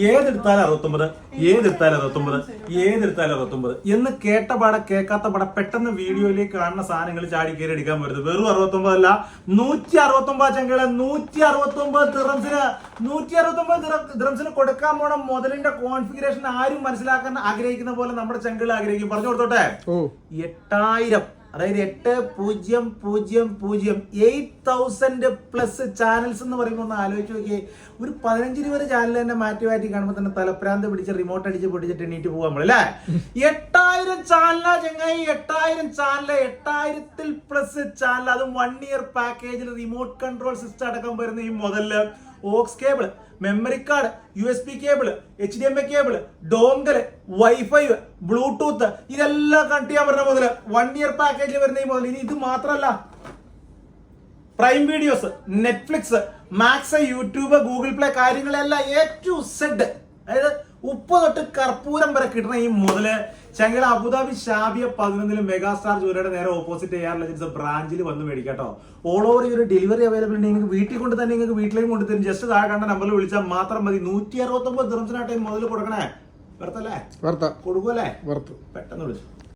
ഏതെടുത്താലും 69, ഏതെടുത്താലും 69 എന്ന് കേട്ടപാടെ കേൾക്കാത്ത പാടെ പെട്ടെന്ന് വീഡിയോയിലേക്ക് കാണുന്ന സാധനങ്ങൾ ചാടി കയറി എടുക്കാൻ വരുന്നത്. വെറും 69 അല്ല, 169 ചങ്കളെ, 169 ദിറംസിന് കൊടുക്കാൻ പോണ മുതലിന്റെ കോൺഫിഗറേഷൻ ആരും മനസ്സിലാക്കാൻ ആഗ്രഹിക്കുന്ന പോലെ നമ്മുടെ ചങ്കൾ ആഗ്രഹിക്കും. പറഞ്ഞു കൊടുത്തോട്ടെ, 8000, അതായത് 8000+ ചാനൽസ് എന്ന് പറയുമ്പോൾ ഒന്ന് ആലോചിച്ച് നോക്കിയേ. ഒരു 15-20 ചാനൽ തന്നെ മാറ്റി കാണുമ്പോൾ തന്നെ തലപ്രാന്ത് പിടിച്ച് റിമോട്ട് അടിച്ച് പൊടിച്ചിട്ട് എണീറ്റ് പോകാൻ നമ്മളല്ലേ. 8000 ചാനലാ ചങ്ങായി, 8000 ചാനൽ, 8000+ ചാനൽ, അതും 1 ഇയർ പാക്കേജിൽ റിമോട്ട് കൺട്രോൾ സിസ്റ്റം അടക്കം വരുന്ന ഈ മുതല് aux cable, memory card, USB cable, HDMI cable, dongle, wifi, bluetooth, ഇതെല്ലാം കണക്ട് ചെയ്യാൻ പറഞ്ഞ മുതല് 1 ഇയർ പാക്കേജിൽ വരുന്ന ഈ മുതൽ. ഇനി ഇത് മാത്രമല്ല, prime videos, Netflix, Max, YouTube, Google play, കാര്യങ്ങളെല്ലാം A to Z, അതായത് ഉപ്പ് തൊട്ട് കർപ്പൂരം വരെ കിട്ടുന്ന ഈ മുതല് ചങ്ങല അബുദാബി ഷാബിയ 11 മെഗാസ്റ്റാർ ജൂലയുടെ നേരെ ഓപ്പോസിറ്റ് AR ലെജൻസ് ബ്രാഞ്ചിൽ വന്ന് മേടിക്കാട്ടോ. ഓൾ ഓവർ ഈ ഒരു ഡെലിവറി അവൈലബിൾ ഉണ്ട്. നിങ്ങൾക്ക് വീട്ടിൽ കൊണ്ട് തന്നെ നിങ്ങൾക്ക് വീട്ടിലേക്ക് കൊണ്ടുതരും. ജസ്റ്റ് താഴെ കണ്ട നമ്പറിൽ വിളിച്ചാൽ മാത്രം മതി. 169 ദിറംസിനായിട്ട് മുതൽ കൊടുക്കണേ. വെറുത്തല്ലേ? കൊടുക്കുമല്ലേ? പെട്ടെന്ന് വിളിച്ചു.